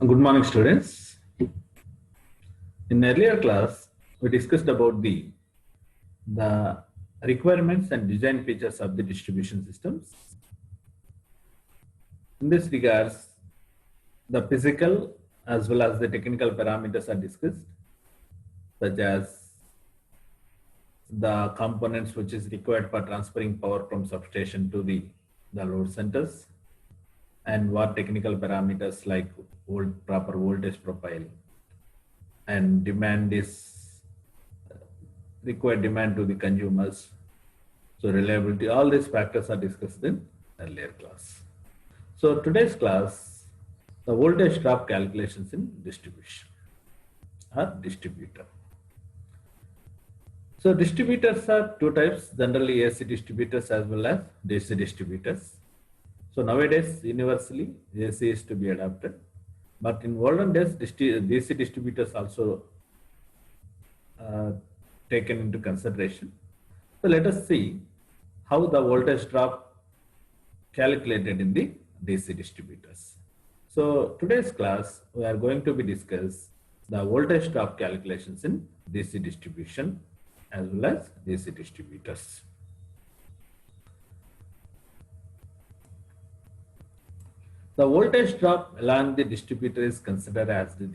Good morning, students. In earlier class, we discussed about the requirements and design features of the distribution systems. In this regards, the physical as well as the technical parameters are discussed, such as the components which is required for transferring power from substation to the load centers, and what technical parameters like proper voltage profile and demand is required demand to the consumers. So reliability, all these factors are discussed in earlier class. So today's class, the voltage drop calculations in distribution or distributor. So distributors are two types, generally AC distributors as well as DC distributors. So nowadays, universally, AC is to be adopted. But in olden days, DC distributors also taken into consideration. So let us see how the voltage drop calculated in the DC distributors. So today's class, we are going to be discuss the voltage drop calculations in DC distribution as well as DC distributors. The voltage drop along the distributor is considered as the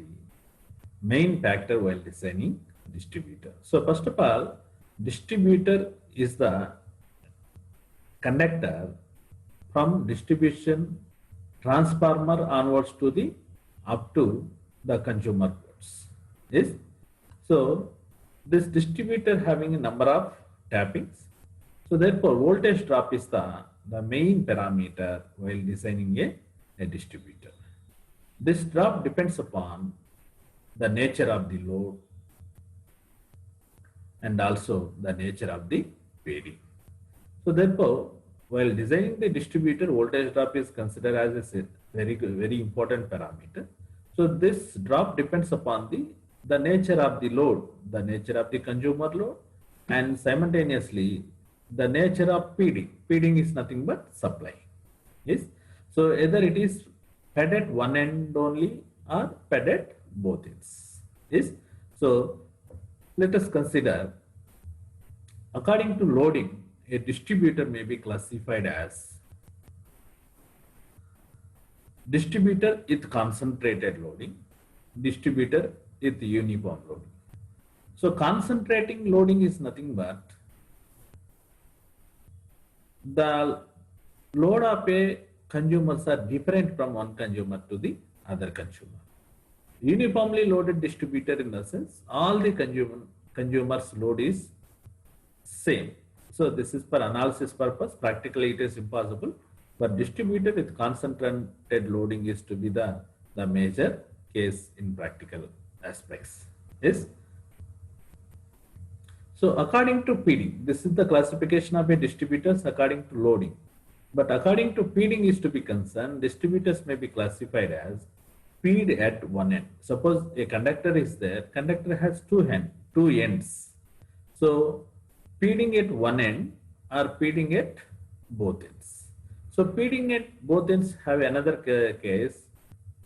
main factor while designing distributor. So first of all, distributor is the conductor from distribution transformer onwards to the up to the consumer ports. Yes. So this distributor having a number of tappings. So therefore, voltage drop is the main parameter while designing a distributor. This drop depends upon the nature of the load and also the nature of the feeding. So therefore, while designing the distributor, voltage drop is considered as a very important parameter. So this drop depends upon the nature of the load, the nature of the consumer load, and simultaneously the nature of feeding. Feeding is nothing but supply. Yes. So either it is fed at one end only or fed at both ends. Yes. So let us consider, according to loading, a distributor may be classified as distributor with concentrated loading, distributor with uniform loading. So concentrating loading is nothing but the load of a consumers are different from one consumer to the other consumer. Uniformly loaded distributor, in the sense all the consumers load is same. So this is for analysis purpose. Practically it is impossible, but distributor with concentrated loading is to be the major case in practical aspects. Yes. So according to feeding, this is the classification of a distributors according to loading. But according to feeding is to be concerned, distributors may be classified as feed at one end. Suppose a conductor is there, conductor has two ends. So feeding at one end or feeding at both ends. So feeding at both ends have another case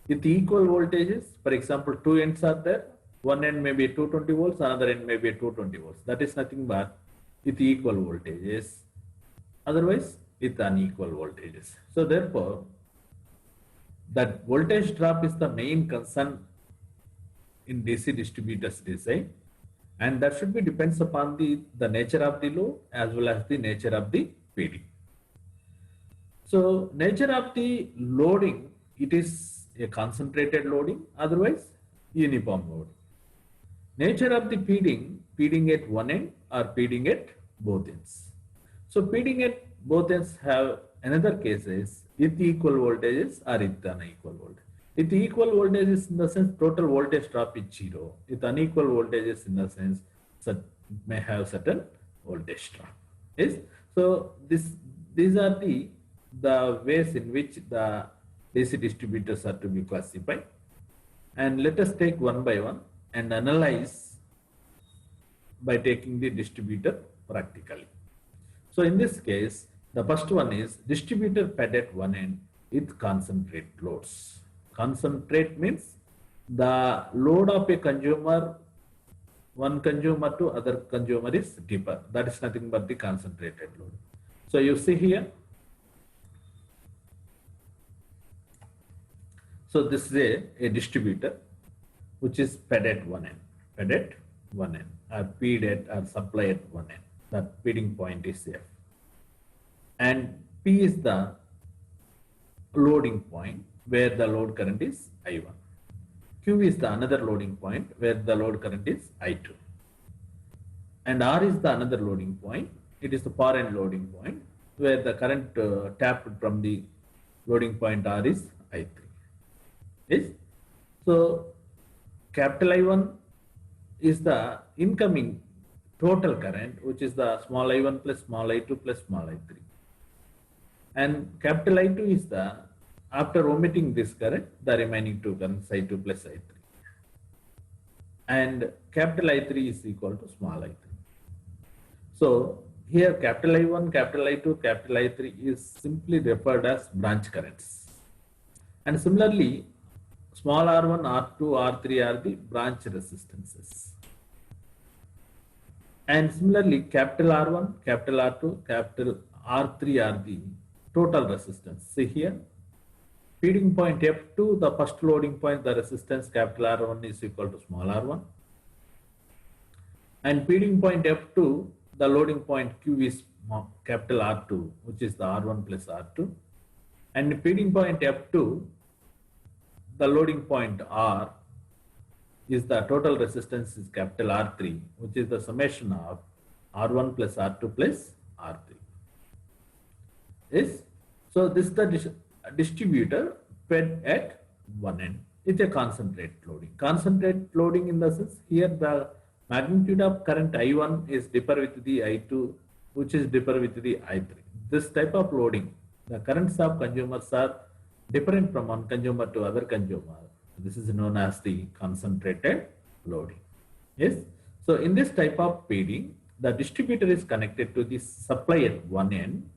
with equal voltages. For example, two ends are there. One end may be 220 volts, another end may be 220 volts. That is nothing but with equal voltages. Otherwise, with unequal voltages. So therefore, that voltage drop is the main concern in DC distributors design, and that should be depends upon the nature of the load as well as the nature of the feeding. So nature of the loading, it is a concentrated loading, otherwise uniform loading. Nature of the feeding at one end or feeding at both ends. So feeding at both ends have another cases with equal voltages or with unequal voltage. With equal voltages, in the sense total voltage drop is 0. With unequal voltages, in the sense may have certain voltage drop. Yes. So these are the ways in which the DC distributors are to be classified. And let us take one by one and analyze by taking the distributor practically. So in this case, the first one is distributor fed at one end with concentrate loads. Concentrate means the load of a consumer, one consumer to other consumer is deeper. That is nothing but the concentrated load. So you see here. So this is a distributor which is fed at one end, fed at one end, or feed at or supply at one end. The feeding point is F. And P is the loading point where the load current is I1. Q is the another loading point where the load current is I2. And R is the another loading point. It is the far end loading point where the current tapped from the loading point R is I3. Yes? So capital I1 is the incoming total current, which is the small I1 plus small I2 plus small I3. And capital I2 is the, after omitting this current, the remaining two currents I2 plus I3. And capital I3 is equal to small I3. So here capital I1, capital I2, capital I3 is simply referred as branch currents. And similarly, small r1, r2, r3 are the branch resistances. And similarly, capital R1, capital R2, capital R3 are the total resistance. See here, feeding point F2, the first loading point, the resistance capital R1 is equal to small r1. And feeding point F2, the loading point Q is capital R2, which is the R1 plus R2. And feeding point F2, the loading point R is the total resistance is capital R3, which is the summation of R1 plus R2 plus R3. Yes? So this is the distributor fed at one end. It's a concentrate loading. Concentrate loading in the sense here the magnitude of current I1 is differ with the I2, which is differ with the I3. This type of loading, the currents of consumers are different from one consumer to other consumer. This is known as the concentrated loading. Yes. So in this type of feeding, the distributor is connected to the supply at one end,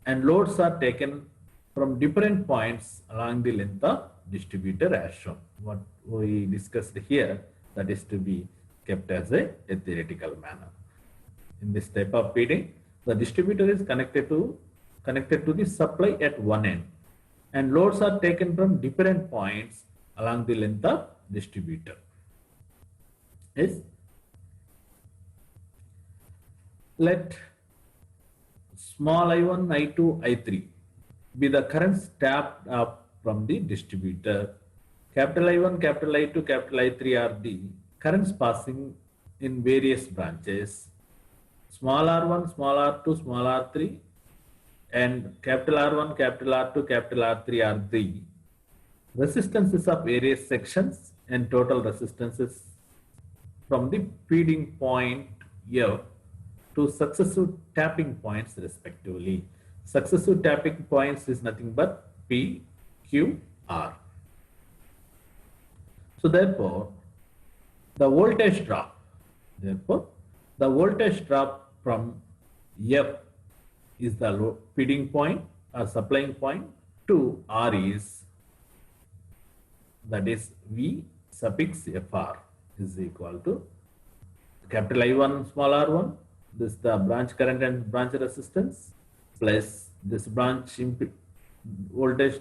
and loads are taken from different points along the length of distributor as shown. What we discussed here, that is to be kept as a theoretical manner. In this type of feeding, the distributor is connected to the supply at one end, and loads are taken from different points along the length of distributor. Yes. Let small I1, I2, I3 be the currents tapped up from the distributor. Capital I1, capital I2, capital I3 are the currents passing in various branches. Small r1, small r2, small r3, and capital R1, capital R2, capital R3 are the resistances of various sections and total resistances from the feeding point F to successive tapping points respectively. Successive tapping points is nothing but P, Q, R. So therefore, the voltage drop from F is the feeding point or supplying point to R is, that is V suffix FR is equal to capital I1 small r1, this the branch current and branch resistance, plus this branch voltage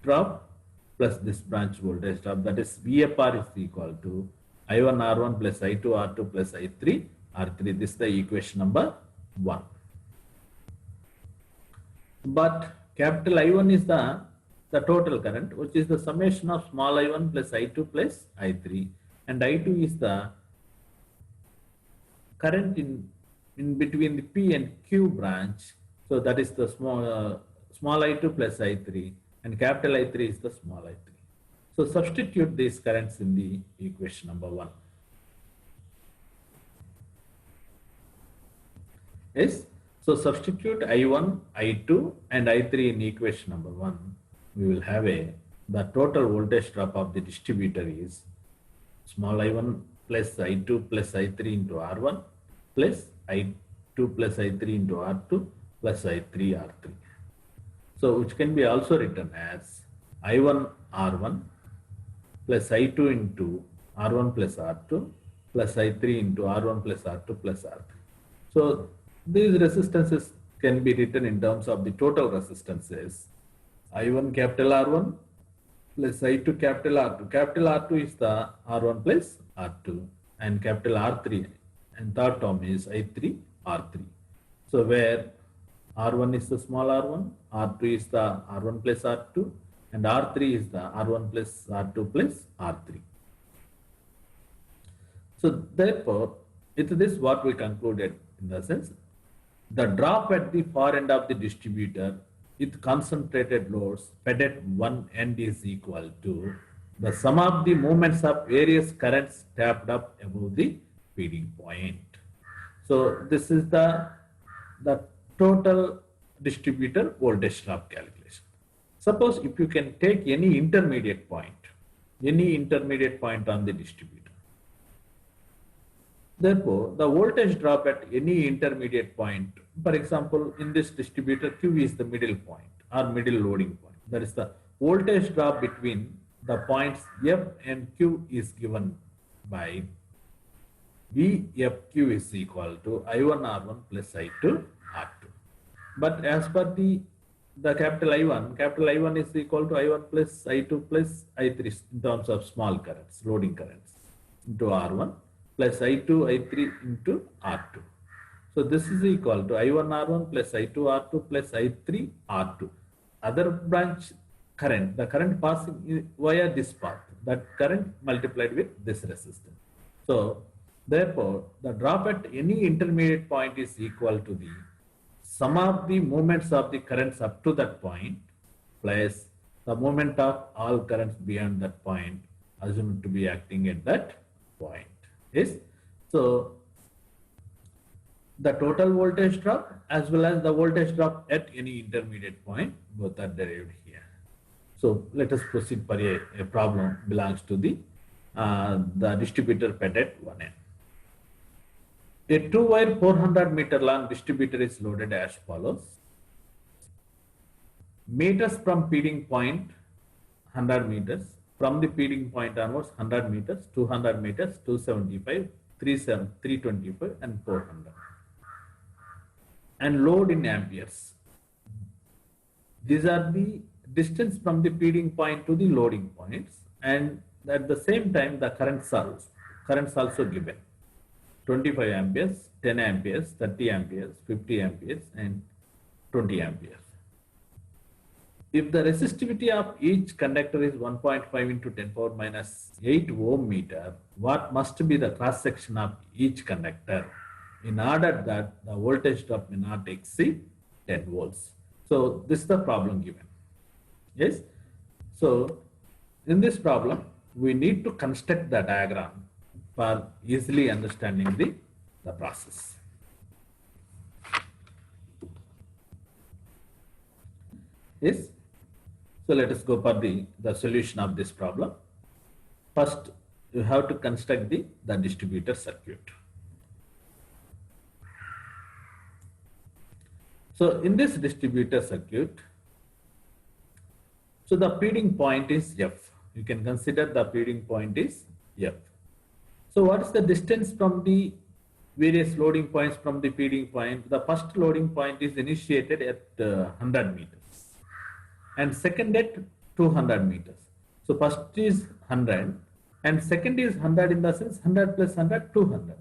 drop plus this branch voltage drop, that is VFR is equal to I1 R1 plus I2 R2 plus I3 R3. This is the equation number 1. But capital I1 is the total current, which is the summation of small I1 plus I2 plus I3, and I2 is the current in between the P and Q branch. So that is the small I2 plus I3, and capital I3 is the small I3. So substitute these currents in the equation number 1. Yes. So substitute I1, I2 and I3 in equation number 1. We will have the total voltage drop of the distributor is small I1 plus I2 plus I3 into R1 plus I2 plus I3 into R2 plus I3 R3. So which can be also written as I1 R1 plus I2 into R1 plus R2 plus I3 into R1 plus R2 plus R3. So these resistances can be written in terms of the total resistances. I1 capital R1 plus I2 capital R2. Capital R2 is the R1 plus R2 and capital R3 and third term is I3 R3. So where R1 is the small r1, R2 is the R1 plus R2 and R3 is the R1 plus R2 plus R3. So therefore, with this what we concluded in the sense, the drop at the far end of the distributor with concentrated loads fed at one end is equal to the sum of the moments of various currents tapped up above the feeding point. So this is the total distributor voltage drop calculation. Suppose if you can take any intermediate point on the distributor. Therefore, the voltage drop at any intermediate point, for example, in this distributor, Q is the middle point or middle loading point. That is the voltage drop between the points F and Q is given by VFQ is equal to I1 R1 plus I2 R2. But as per the capital I1 is equal to I1 plus I2 plus I3 in terms of small currents, loading currents into R1 plus I2, I3 into R2. So this is equal to I1 R1 plus I2 R2 plus I3 R2. Other branch current, the current passing via this path, that current multiplied with this resistance. So therefore, the drop at any intermediate point is equal to the sum of the moments of the currents up to that point plus the moment of all currents beyond that point assumed to be acting at that point. Yes. So the total voltage drop as well as the voltage drop at any intermediate point, both are derived here. So let us proceed for a problem belongs to the distributor fed at one end. A 2-wire 400 meter long distributor is loaded as follows. Meters from feeding point 100 meters, from the feeding point onwards 100 meters, 200 meters, 275, 325 and 400. And load in amperes. These are the distance from the feeding point to the loading points, and at the same time the currents also given. 25 amperes, 10 amperes, 30 amperes, 50 amperes and 20 amperes. If the resistivity of each conductor is 1.5 into 10 power minus 8 ohm meter, what must be the cross section of each conductor in order that the voltage drop may not exceed 10 volts? So this is the problem given. Yes. So in this problem, we need to construct the diagram for easily understanding the process. Yes. So let us go for the solution of this problem. First, you have to construct the distributor circuit. So in this distributor circuit, so the feeding point is F. You can consider the feeding point is F. So what is the distance from the various loading points from the feeding point? The first loading point is initiated at 100 meters and second at 200 meters. So first is 100 and second is 100 in the sense 100 plus 100, 200.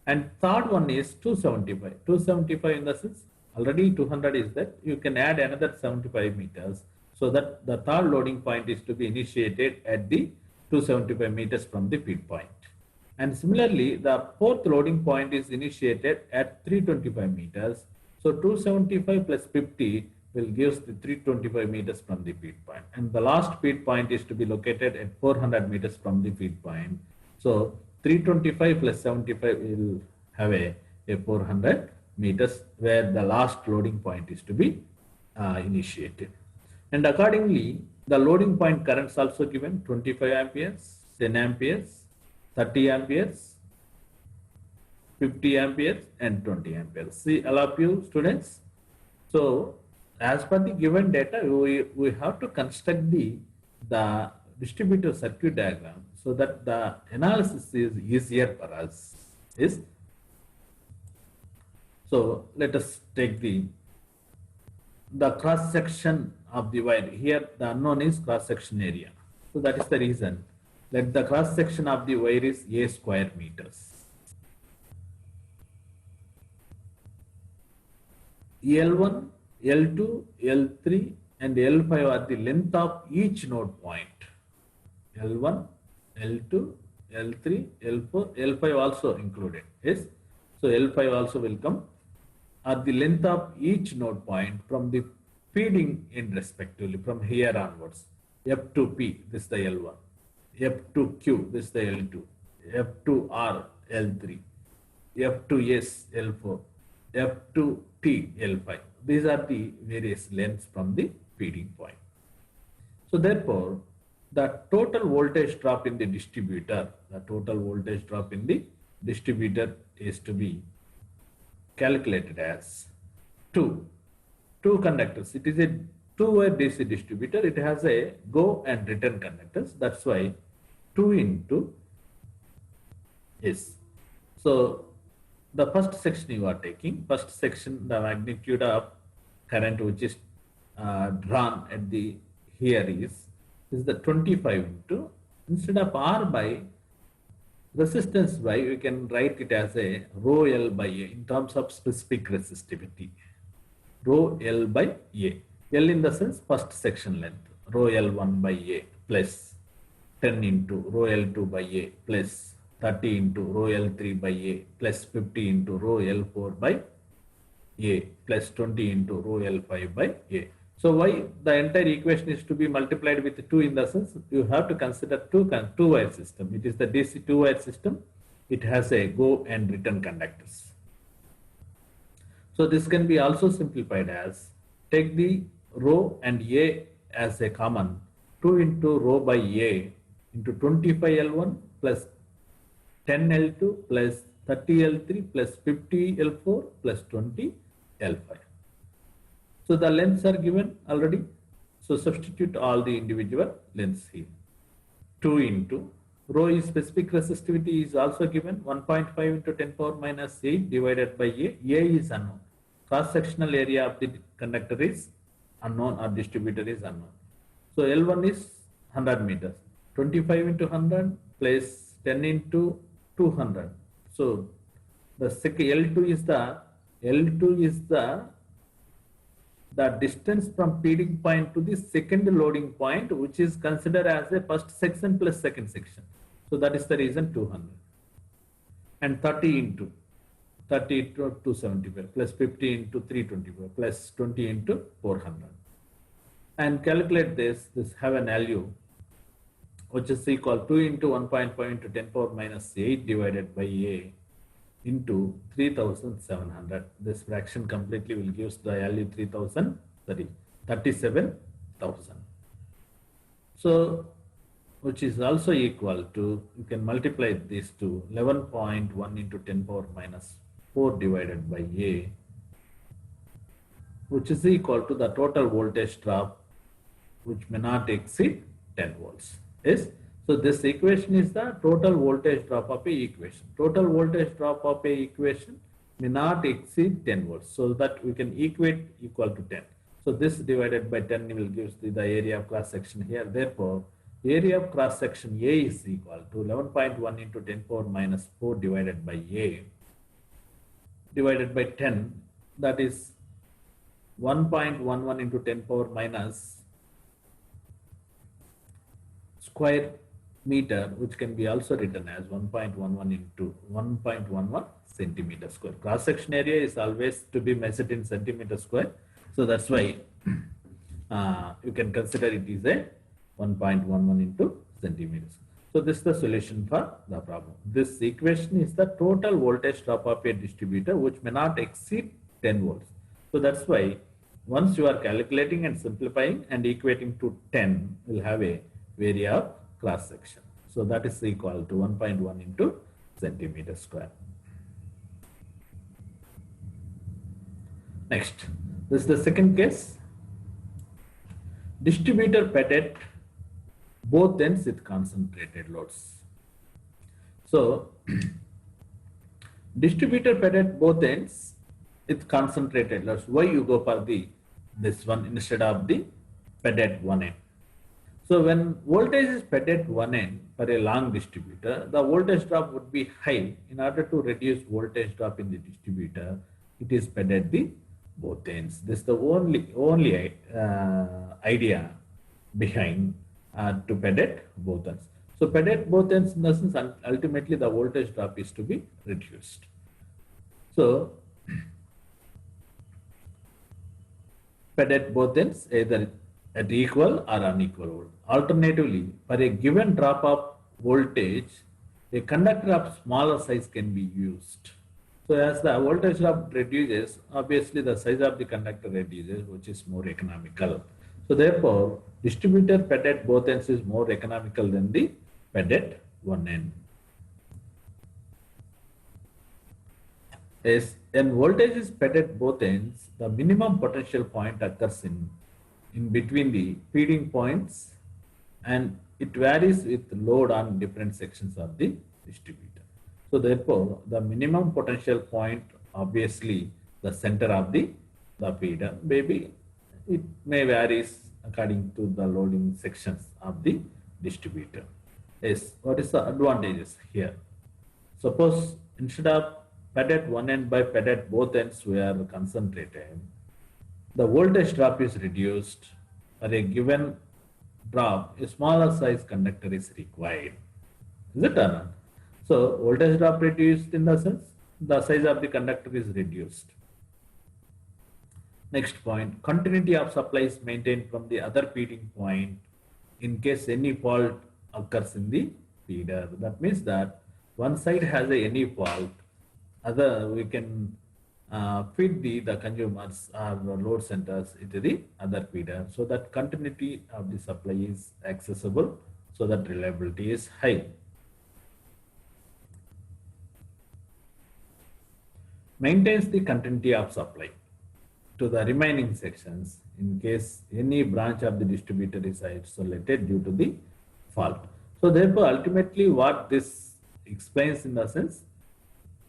And third one is 275. 275 in the sense already 200 is that you can add another 75 meters. So that the third loading point is to be initiated at the 275 meters from the feed point. And similarly, the fourth loading point is initiated at 325 meters. So 275 plus 50 will give the 325 meters from the feed point. And the last feed point is to be located at 400 meters from the feed point. So 325 plus 75 will have a 400 meters where the last loading point is to be initiated. And accordingly, the loading point currents also given 25 amperes, 10 amperes, 30 amperes, 50 amperes and 20 amperes. See all of you students. So as per the given data, we have to construct the distributor circuit diagram so that the analysis is easier for us. Is so let us take the cross section of the wire. Here the unknown is cross section area. So that is the reason. Let the cross section of the wire is a square meters. L1, L2, L3 and L5 are the length of each node point. L1, L2, L3, L4, L5 also included. Yes. So L5 also will come, are the length of each node point from the feeding end respectively from here onwards. F to P, this is the L1. F to Q, this is the L2. F to R, L3. F to S, L4. F to T, L5. These are the various lengths from the feeding point. So therefore, the total voltage drop in the distributor, is to be calculated as two conductors. It is a two-way DC distributor. It has a go and return conductors. That's why 2 into S. So the first section you are taking, the magnitude of current which is drawn at the here is the 25 into, instead of R by resistance by, we can write it as a rho L by A in terms of specific resistivity. Rho L by A. L in the sense first section length. Rho L1 by A plus 10 into rho L2 by A plus 30 into rho L3 by A plus 50 into rho L4 by A plus 20 into rho L5 by A. So why the entire equation is to be multiplied with 2 in the sense you have to consider two-wire system. It is the DC two-wire system. It has a go and return conductors. So this can be also simplified as take the rho and A as a common, 2 into rho by A into 25L1 plus 10L2 plus 30L3 plus 50L4 plus 20L5. So the lengths are given already. So substitute all the individual lengths here. 2 into rho is specific resistivity is also given, 1.5 into 10 power minus 8 divided by A. A is unknown. Cross sectional area of the conductor is unknown or distributor is unknown. So L1 is 100 meters. 25 into 100 plus 10 into 200. So the second L2 is the distance from feeding point to the second loading point, which is considered as a first section plus second section. So that is the reason 200. And 30 into 275 plus 50 into 325 plus 20 into 400. And calculate this have an value which is equal 2 into 1.5 into 10 power minus 8 divided by A into 3,700. This fraction completely will give the value 37,000. So, which is also equal to, you can multiply this to 11.1 into 10 power minus 4 divided by A, which is equal to the total voltage drop, which may not exceed 10 volts. Yes. So this equation is the total voltage drop of a equation. Total voltage drop of a equation may not exceed 10 volts. So that we can equate equal to 10. So this divided by 10 will give the area of cross section here. Therefore, area of cross section A is equal to 11.1 into 10 power minus 4 divided by A divided by 10. That is 1.11 into 10 power minus square meter, which can be also written as 1.11 into 1.11 centimeter square. Cross section area is always to be measured in centimeter square. So that's why you can consider it is a 1.11 into centimeters. So this is the solution for the problem. This equation is the total voltage drop of a distributor which may not exceed 10 volts. So that's why once you are calculating and simplifying and equating to 10, we'll have a area of cross section. So that is equal to 1.1 into centimeter square. Next, this is the second case. distributor fed at both ends with concentrated loads. So distributor fed at both ends with concentrated loads. Why you go for this one instead of the fed at one end? So when voltage is fed at one end for a long distributor, the voltage drop would be high. In order to reduce voltage drop in the distributor, it is fed at the both ends. This is the only idea behind to fed at both ends. So fed at both ends in the sense ultimately the voltage drop is to be reduced. So fed at both ends either at equal or unequal voltage. Alternatively, for a given drop of voltage, a conductor of smaller size can be used. So as the voltage drop reduces, obviously the size of the conductor reduces, which is more economical. So therefore, distributor fed at both ends is more economical than the fed at one end. As when voltage is fed at both ends, the minimum potential point occurs in between the feeding points, and it varies with load on different sections of the distributor. So therefore, the minimum potential point, obviously the center of the feeder, maybe it may varies according to the loading sections of the distributor. Yes, what is the advantages here? Suppose instead of fed at one end by fed at both ends we are concentrated, the voltage drop is reduced. For a given drop, a smaller size conductor is required. Is it or not? So voltage drop reduced in the sense the size of the conductor is reduced. Next point, continuity of supply is maintained from the other feeding point in case any fault occurs in the feeder. That means that one side has any fault, other we can feed the consumers or the load centers into the other feeder, so that continuity of the supply is accessible, so that reliability is high. Maintains the continuity of supply to the remaining sections in case any branch of the distributor is isolated due to the fault. So therefore, ultimately what this explains in the sense,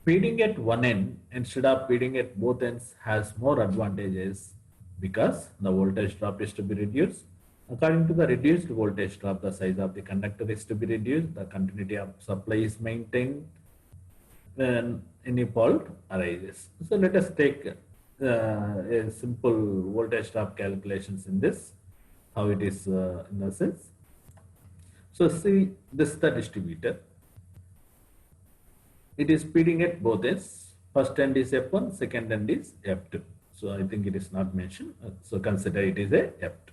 feeding at one end instead of feeding at both ends has more advantages because the voltage drop is to be reduced. According to the reduced voltage drop, the size of the conductor is to be reduced, the continuity of supply is maintained when any fault arises. So let us take a simple voltage drop calculations in this, how it is in the sense. So see, this is the distributor. It is feeding at both ends. First end is F1, second end is F2. So I think it is not mentioned. So consider it is a F2.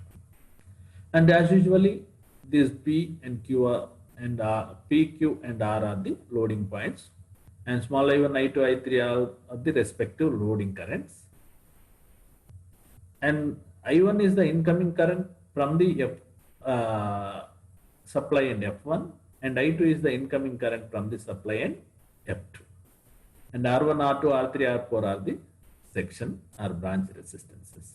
And as usually, these P and Q are, and P, Q and R are the loading points. And small I1, I2, I3 are the respective loading currents. And I1 is the incoming current from the supply end F1, and I2 is the incoming current from the supply end F2. And R1, R2, R3, R4 are the section or branch resistances.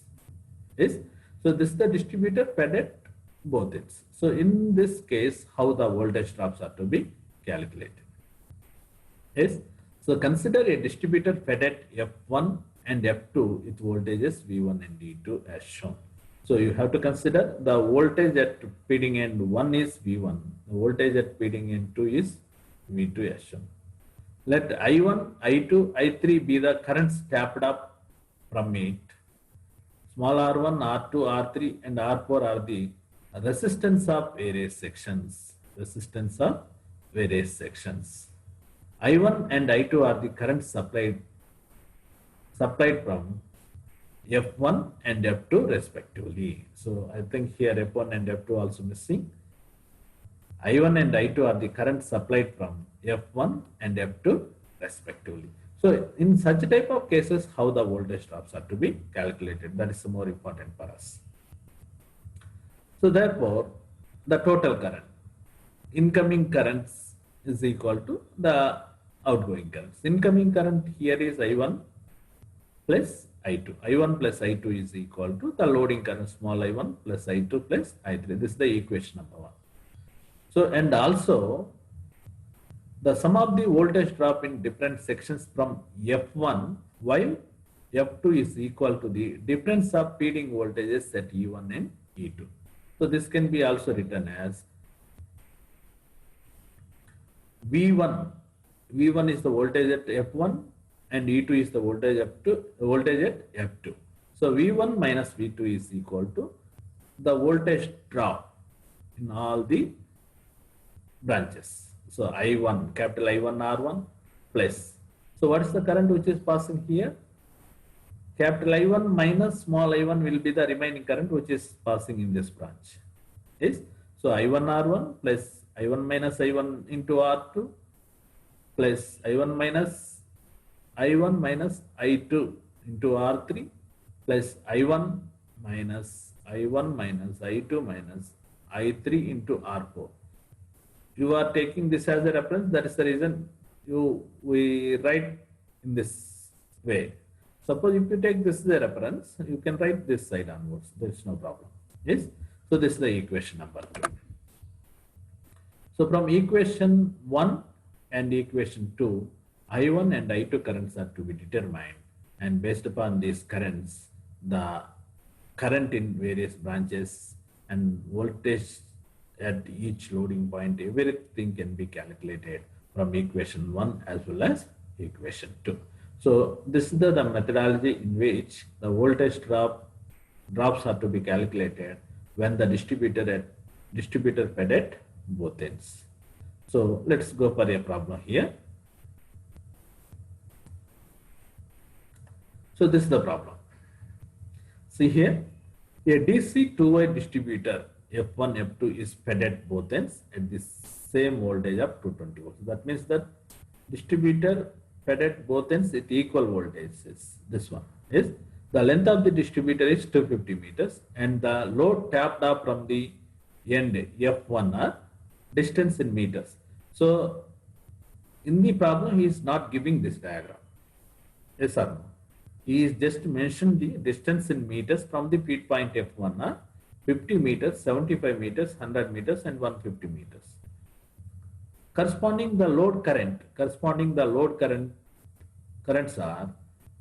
Yes. So this is the distributor fed at both ends. So in this case, how the voltage drops are to be calculated. Yes. So consider a distributor fed at F1 and F2 with voltages V1 and V2 as shown. So you have to consider the voltage at feeding end 1 is V1, the voltage at feeding end 2 is V2 as shown. Let I1, I2, I3 be the currents tapped up from it. Small r1, r2, r3 and r4 are the resistance of various sections. Resistance of various sections. I1 and I2 are the currents supplied from F1 and F2 respectively. So I think here F1 and F2 also missing. I1 and I2 are the currents supplied from F1 and F2 respectively. So in such type of cases, how the voltage drops are to be calculated, that is more important for us. So therefore, the total current, incoming currents is equal to the outgoing currents. Incoming current here is I1 plus I2. I1 plus I2 is equal to the loading current small I1 plus I2 plus I3. This is the equation number 1. So, and also the sum of the voltage drop in different sections from F1 while F2 is equal to the difference of feeding voltages at E1 and E2. So this can be also written as V1. V1 is the voltage at F1 and E2 is the voltage at F2. So V1 minus V2 is equal to the voltage drop in all the branches. So I1, capital I1 R1 plus. So what is the current which is passing here? Capital I1 minus small I1 will be the remaining current which is passing in this branch. Yes. So I1 R1 plus I1 minus I1 into R2 plus I1 minus I2 into R3 plus I1 minus I2 minus I3 into R4. You are taking this as a reference. That is the reason we write in this way. Suppose if you take this as a reference, you can write this side onwards. There is no problem. Yes. So this is the equation number 2. So from equation 1 and equation 2, I1 and I2 currents are to be determined, and based upon these currents, the current in various branches and voltage at each loading point, everything can be calculated from equation 1 as well as equation 2. So this is the methodology in which the voltage drops are to be calculated when the distributor fed at both ends. So let's go for a problem here. So this is the problem. See here, a DC two-way distributor F1, F2 is fed at both ends at the same voltage of 220 volts. That means that distributor fed at both ends with equal voltages. This one is the length of the distributor is 250 meters and the load tapped off from the end F1 are distance in meters. So in the problem he is not giving this diagram. Yes or no? He is just mentioned the distance in meters from the feed point F1 are 50 meters, 75 meters, 100 meters and 150 meters. Corresponding the load currents are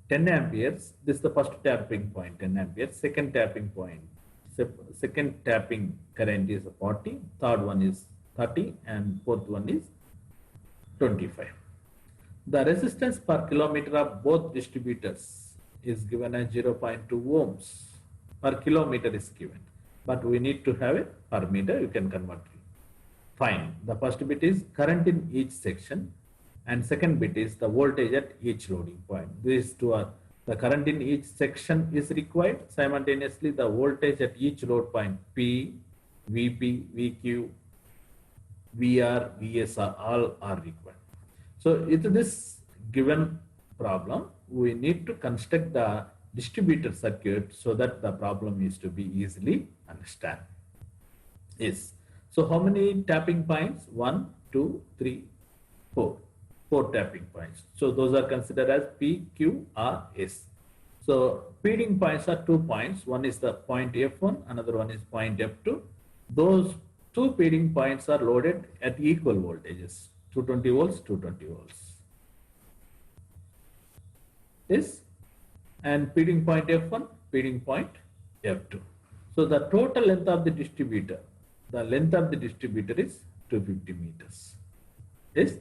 10 amperes. This is the first tapping point, 10 amperes. Second tapping current is 40. Third one is 30 and fourth one is 25. The resistance per kilometer of both distributors is given as 0.2 ohms per kilometer is given. But we need to have it per meter, you can convert it. Fine. The first bit is current in each section and second bit is the voltage at each loading point. These two are the current in each section is required. Simultaneously, the voltage at each load point P, VP, VQ, VR, VS are all are required. So in this given problem, we need to construct the distributor circuit so that the problem is to be easily understood. Yes. So how many tapping points? 1, 2, 3, 4. 4 tapping points. So those are considered as P, Q, R, S. So feeding points are 2 points. One is the point F1, another one is point F2. Those 2 feeding points are loaded at equal voltages, 220 volts, 220 volts. Yes. And feeding point F1, feeding point F2. So the total length of the distributor is 250 meters. Yes.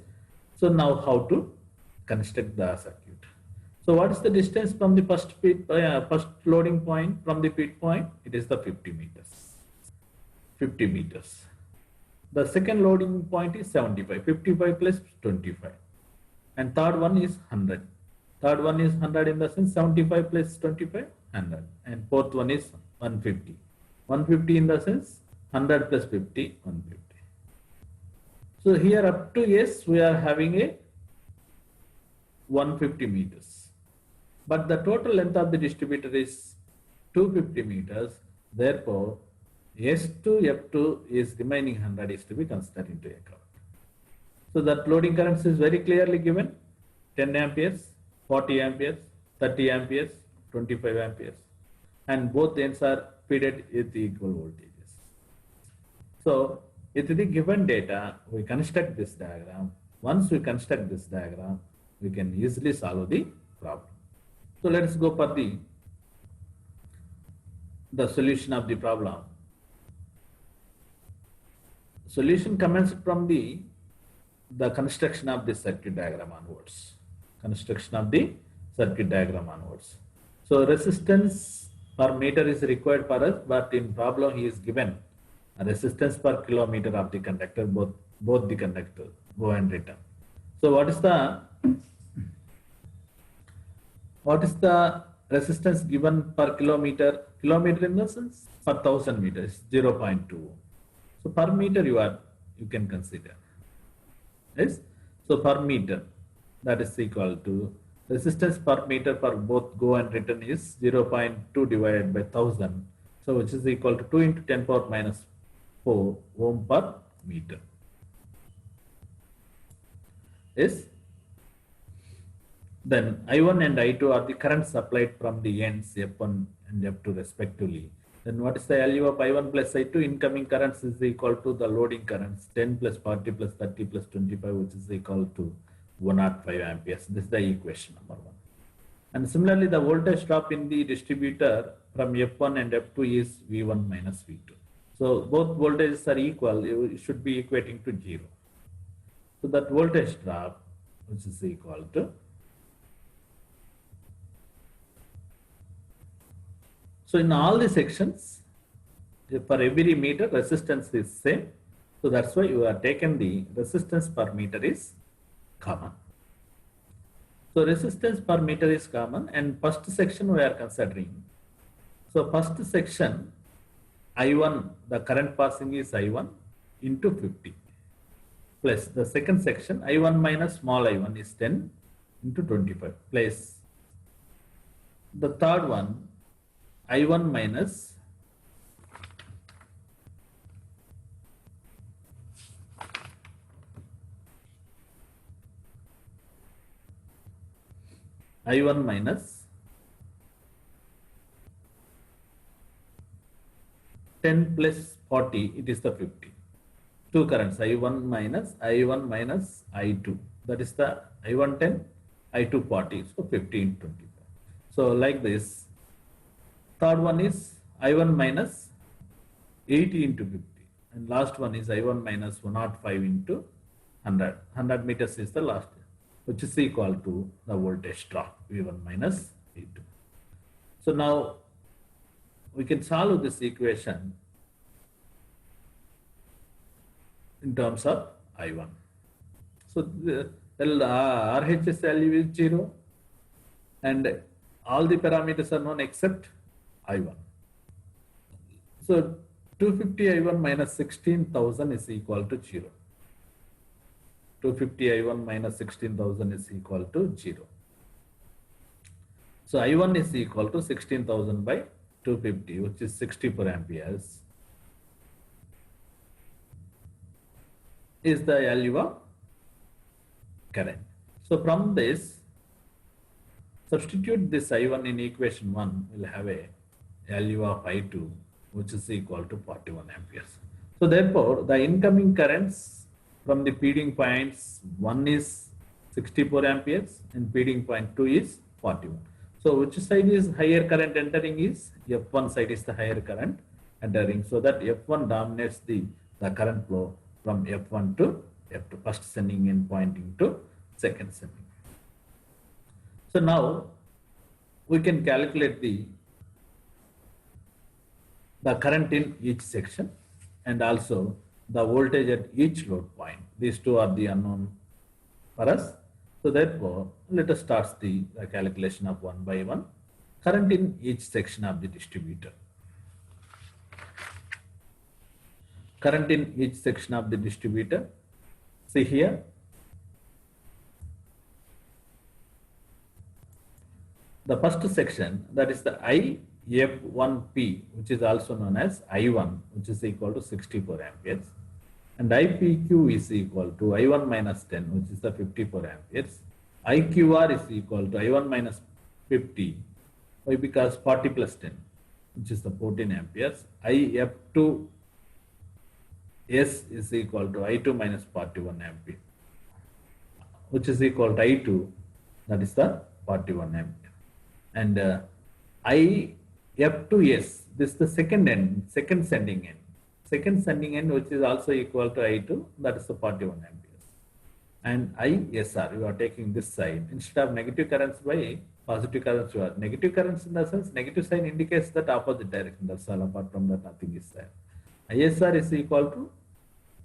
So now how to construct the circuit. So what is the distance from the first loading point from the feed point? It is the 50 meters. 50 meters. The second loading point is 75. 55 plus 25. And third one is 100. Third one is 100 in the sense 75 plus 25, 100. And fourth one is 150. 150 in the sense 100 plus 50, 150. So here up to S, we are having a 150 meters. But the total length of the distributor is 250 meters. Therefore, S2, F2 is remaining 100 is to be considered into account. So that loading currents is very clearly given. 10 amperes, 40 amperes, 30 amperes, 25 amperes, and both ends are fed with equal voltages. So with the given data, we construct this diagram. Once we construct this diagram, we can easily solve the problem. So let's go for the solution of the problem. Solution commenced from the construction of the circuit diagram onwards. Construction of the circuit diagram onwards. So resistance per meter is required for us, but in problem he is given a resistance per kilometer of the conductor, both the conductor go and return. So what is the resistance given per kilometer? Kilometer in the sense per 1000 meters, 0.2. So per meter you can consider. Yes. So per meter, that is equal to resistance per meter for both go and return is 0.2 divided by 1000. So which is equal to 2 into 10 power minus 4 ohm per meter. Yes. Then I1 and I2 are the currents supplied from the ends F1 and F2 respectively. Then what is the value of I1 plus I2? Incoming currents is equal to the loading currents 10 plus 40 plus 30 plus 25, which is equal to 105 amperes. This is the equation number 1. And similarly, the voltage drop in the distributor from F1 and F2 is V1 minus V2. So both voltages are equal. You should be equating to 0. So that voltage drop, which is equal to, so in all the sections, for every meter, resistance is same. So that's why you are taken the resistance per meter is common. So resistance per meter is common, and first section we are considering. So first section, I1, the current passing is I1 into 50. Plus the second section, I1 minus small I1 is 10 into 25. Plus the third one, I1 minus I1 minus 10 plus 40, it is the 50. Two currents, I1 minus I2. That is the I1 10, I2 40. So 50 into 25. So like this. Third one is I1 minus 80 into 50. And last one is I1 minus 105 into 100. 100 meters is the last, which is equal to the voltage drop V1 minus V2. So now we can solve this equation in terms of I1. So the RHS value is 0 and all the parameters are known except I1. So 250 I1 minus 16,000 is equal to 0. 250 I1 minus 16,000 is equal to 0. So I1 is equal to 16,000 by 250, which is 64 amperes, is the value of current. So from this, substitute this I1 in equation 1, will have a value of I2, which is equal to 41 amperes. So therefore, the incoming currents from the feeding points, 1 is 64 amperes and feeding point 2 is 41. So which side is higher current entering is F1 side is the higher current entering. So that F1 dominates the current flow from F1 to F2, first sending in pointing to second sending. So now we can calculate the current in each section and also the voltage at each load point. These two are the unknown for us. So therefore, let us start the calculation of one by one. Current in each section of the distributor. Current in each section of the distributor. See here. The first section, that is the IF1P, which is also known as I1, which is equal to 64 amperes. And IPQ is equal to I1 minus 10, which is the 54 amperes. IQR is equal to I1 minus 50. Why? Because 40 plus 10, which is the 14 amperes. If2 S is equal to I2 minus 41 ampere, which is equal to I2, that is the 41 ampere. And If2S, this is the second sending end. Second sending end, which is also equal to I2, that is the 41 amperes. And ISR, you are taking this side. Instead of negative currents by positive currents, you are negative currents in the sense negative sign indicates that opposite direction. That's all. Apart from that, nothing is there. ISR is equal to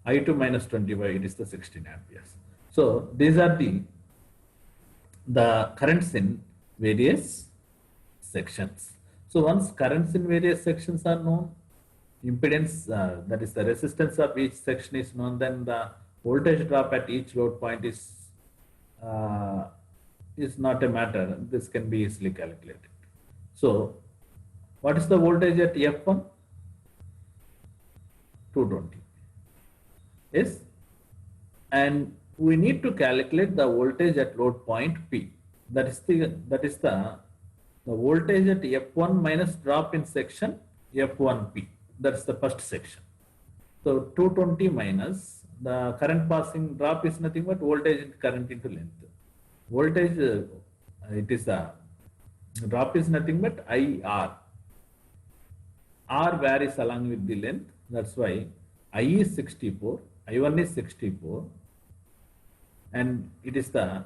I2 minus 25, it is the 16 amperes. So these are the currents in various sections. So once currents in various sections are known, impedance, that is the resistance of each section is known, then the voltage drop at each load point is not a matter. This can be easily calculated. So what is the voltage at F1? 220. Yes, and we need to calculate the voltage at load point P. That is the voltage at F1 minus drop in section F1P. That's the first section. So 220 minus the current passing drop is nothing but voltage into current into length. Voltage, it is the drop is nothing but IR. R varies along with the length. That's why I is 64, I1 is 64, and it is the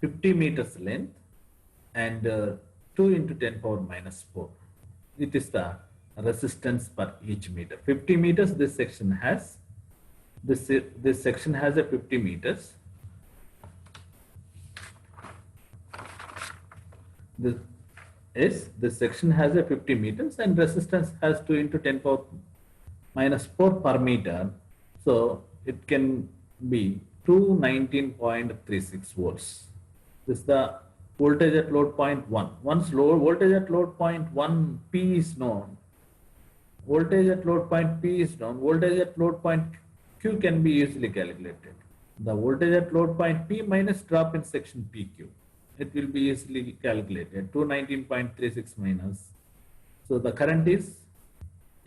50 meters length, and 2 into 10 power minus 4. It is the resistance per each meter. 50 meters this section has. This section has a 50 meters. This section has a 50 meters and resistance has 2 into 10 power minus 4 per meter. So it can be 219.36 volts. This is the voltage at load point 1. Once voltage at load point 1 P is known, voltage at load point P is known, voltage at load point Q can be easily calculated. The voltage at load point P minus drop in section PQ. It will be easily calculated. 219.36 minus. So the current is,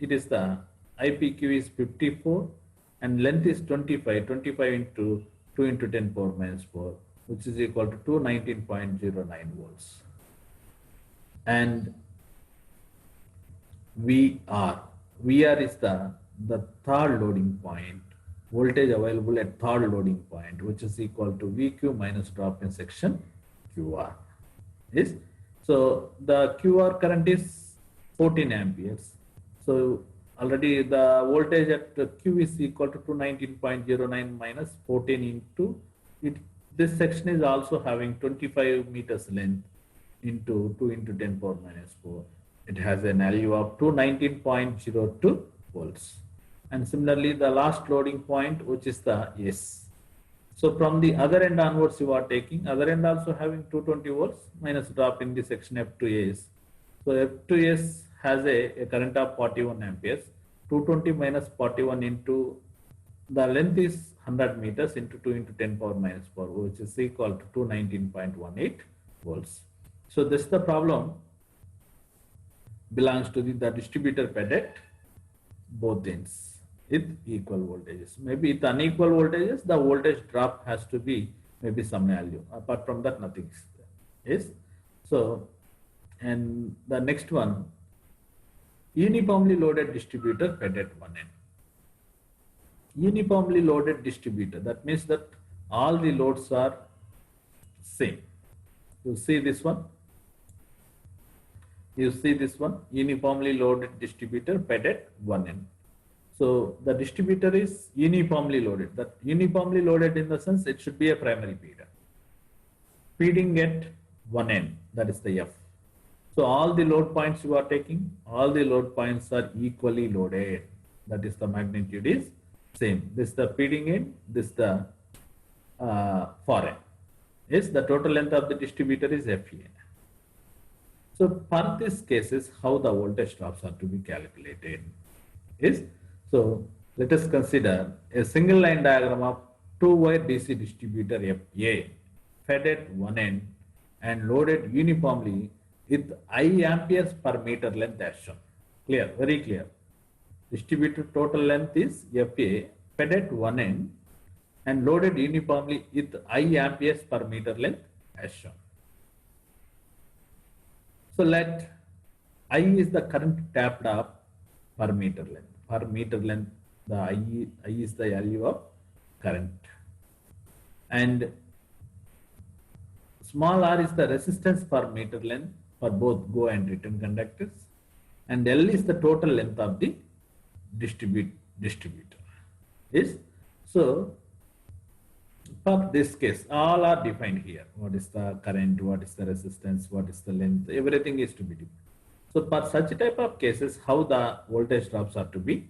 it is the IPQ is 54 and length is 25. 25 into 2 into 10 power minus 4, which is equal to 219.09 volts. And VR is the third loading point, voltage available at third loading point, which is equal to VQ minus drop in section QR. Yes. So the QR current is 14 amperes. So already the voltage at Q is equal to 219.09 minus 14 into it. This section is also having 25 meters length into 2 into 10 power minus 4. It has an value of 219.02 volts. And similarly, the last loading point, which is the S. So from the other end onwards, you are taking other end also having 220 volts minus drop in the section F2S. So F2S has a current of 41 amperes. 220 minus 41 into the length is 100 meters into 2 into 10 power minus 4, which is equal to 219.18 volts. So this is the problem belongs to the distributor fed at both ends with equal voltages. Maybe with unequal voltages, the voltage drop has to be maybe some value. Apart from that, nothing is there. Yes. So, and the next one, uniformly loaded distributor fed at one end. Uniformly loaded distributor, that means that all the loads are same. You see this one? You see this one? Uniformly loaded distributor fed at one end. So the distributor is uniformly loaded. That uniformly loaded in the sense it should be a primary feeder. Feeding at one end, that is the F. So all the load points you are taking, all the load points are equally loaded. That is the magnitude is same. This is the feeding end, this is the far end. Yes, the total length of the distributor is FEN. So for this cases, how the voltage drops are to be calculated is, so let us consider a single line diagram of two-wire DC distributor FA fed at one end and loaded uniformly with I amperes per meter length as shown. Clear, very clear. Distributor total length is FA, fed at one end and loaded uniformly with I amperes per meter length as shown. So let I is the current tapped up per meter length. Per meter length, the I is the value of current. And small r is the resistance per meter length for both go and return conductors. And L is the total length of the distributor. Yes. So for this case, all are defined here. What is the current, what is the resistance, what is the length, everything is to be defined. So for such type of cases, how the voltage drops are to be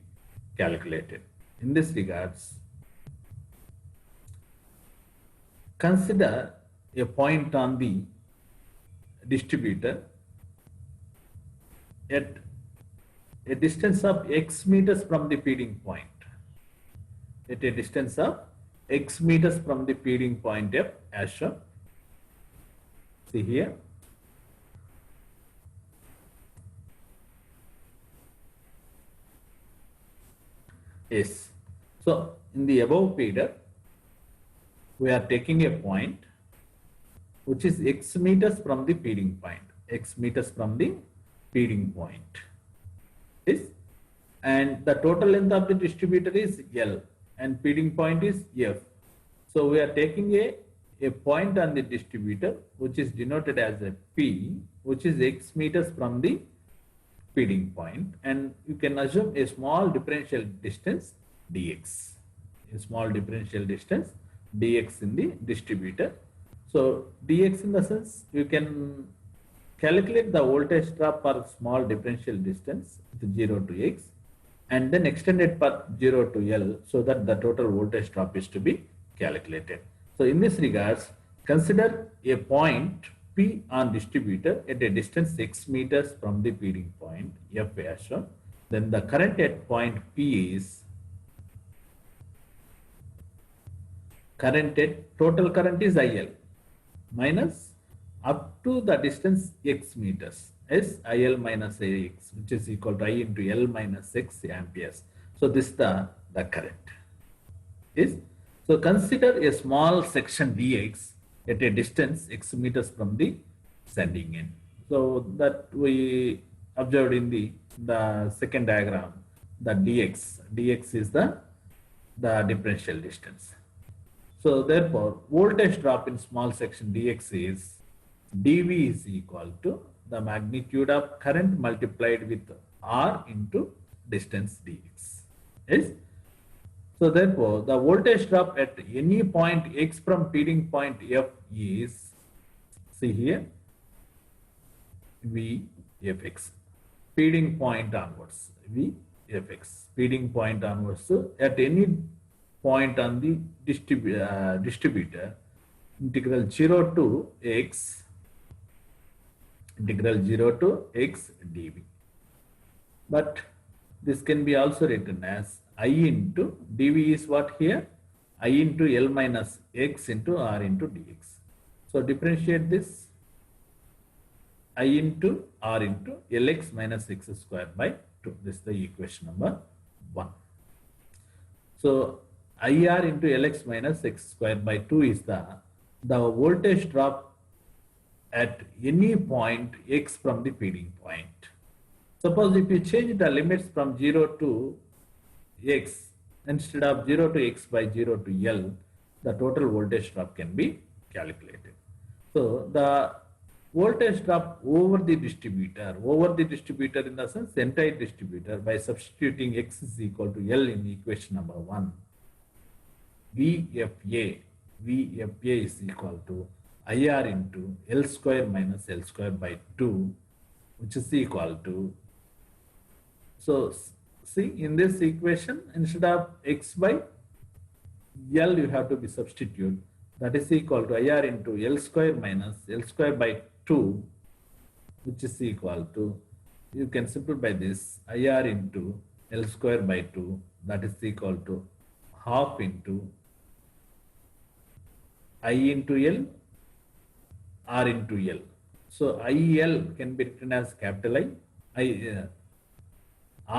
calculated. In this regards, consider a point on the distributor at a distance of x meters from the feeding point. At a distance of x meters from the feeding point F as shown. See here. Yes. So in the above feeder, we are taking a point which is x meters from the feeding point. X meters from the feeding point. Yes. And the total length of the distributor is L and feeding point is F. So we are taking a point on the distributor which is denoted as a P, which is x meters from the feeding point, and you can assume a small differential distance dx. A small differential distance dx in the distributor. So dx in the sense you can calculate the voltage drop for small differential distance with 0 to x and then extend it for 0 to L so that the total voltage drop is to be calculated. So in this regards, consider a point P on distributor at a distance x meters from the feeding point F as shown. Then the current at point P is total current is IL minus up to the distance x meters is IL minus AX, which is equal to I into L minus X amperes. So this is the current. Is so consider a small section dx at a distance x meters from the sending end. So that we observed in the second diagram, the dx is the differential distance. So therefore, voltage drop in small section dx is dV is equal to the magnitude of current multiplied with R into distance dx. Yes? So therefore, the voltage drop at any point x from feeding point F is, see here, Vfx, feeding point onwards, Vfx, feeding point onwards. So at any point on the distributor, integral 0 to x dV. But this can be also written as I into dV is what here? I into L minus X into R into dx. So differentiate this I into R into Lx minus X square by 2. This is the equation number 1. So IR into Lx minus X square by 2 is the voltage drop at any point X from the feeding point. Suppose if you change the limits from 0 to X, instead of 0 to X by 0 to L, the total voltage drop can be calculated. So the voltage drop over the distributor in the sense entire distributor, by substituting X is equal to L in equation number 1, VFA is equal to IR into L square minus L square by 2, which is equal to, so see in this equation, instead of X by L you have to be substitute, that is equal to IR into L square minus L square by 2, which is equal to, you can simplify this, IR into L square by 2, that is equal to half into I into L, R into L. So IL can be written as capital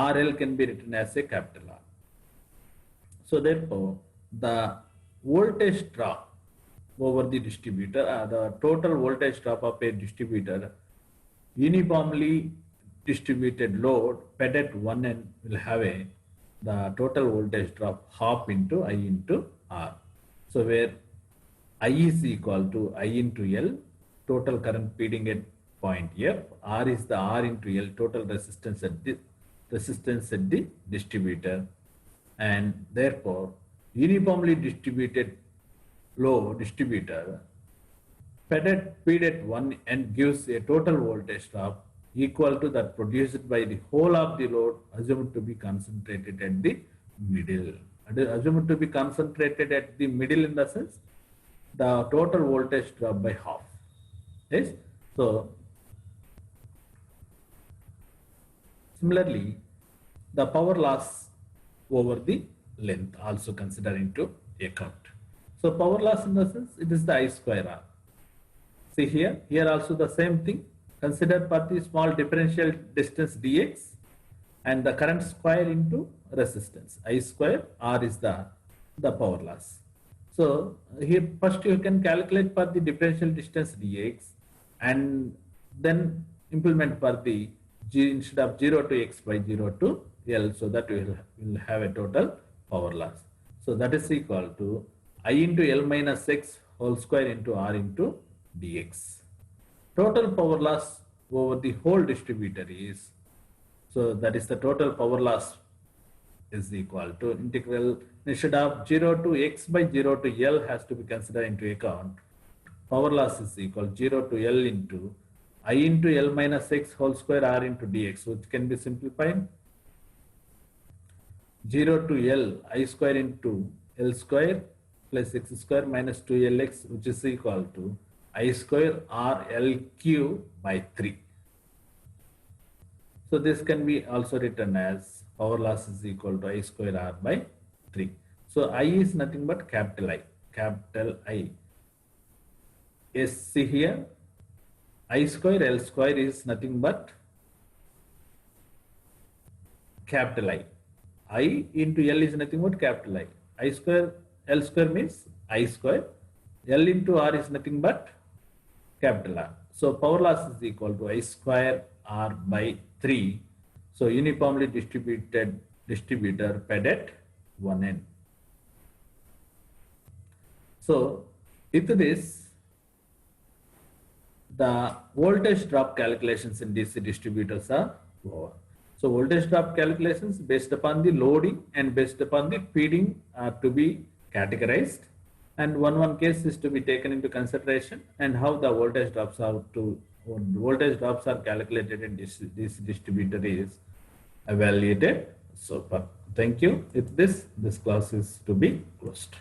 RL can be written as a capital R. So therefore, the voltage drop over the distributor, the total voltage drop of a distributor, uniformly distributed load fed at one end will have the total voltage drop half into I into R. So where I is equal to I into L, total current feeding at point F, R is the R into L, total resistance at the distributor, and therefore uniformly distributed load distributor feed at one end gives a total voltage drop equal to that produced by the whole of the load assumed to be concentrated at the middle. Assumed to be concentrated at the middle in the sense the total voltage drop by half. Yes. So similarly, the power loss over the length also consider into account. So power loss in the sense it is the I square R. See here also the same thing. Consider for the small differential distance dx and the current square into resistance. I square R is the power loss. So here first you can calculate for the differential distance dx and then implement for the G instead of 0 to x by 0 to L, so that we will have a total power loss. So that is equal to I into L minus x whole square into R into dx. Total power loss over the whole distributor is, so that is the total power loss is equal to integral instead of 0 to x by 0 to L has to be considered into account. Power loss is equal 0 to L into I into L minus x whole square R into dx, which can be simplified 0 to L I square into L square plus x square minus 2LX, which is equal to I square R L cube by 3. So this can be also written as power loss is equal to I square R by 3. So I is nothing but capital I. Capital I. Yes, see here, I square L square is nothing but capital I. I into L is nothing but capital I. I square L square means I square. L into R is nothing but capital R. So power loss is equal to I square R by 3. So uniformly distributed distributor fed at one end. So if this, the voltage drop calculations in DC distributors are over. So voltage drop calculations based upon the loading and based upon the feeding are to be categorized, and one case is to be taken into consideration, and how the voltage drops are calculated in this distributor is evaluated. So thank you. With this class is to be closed.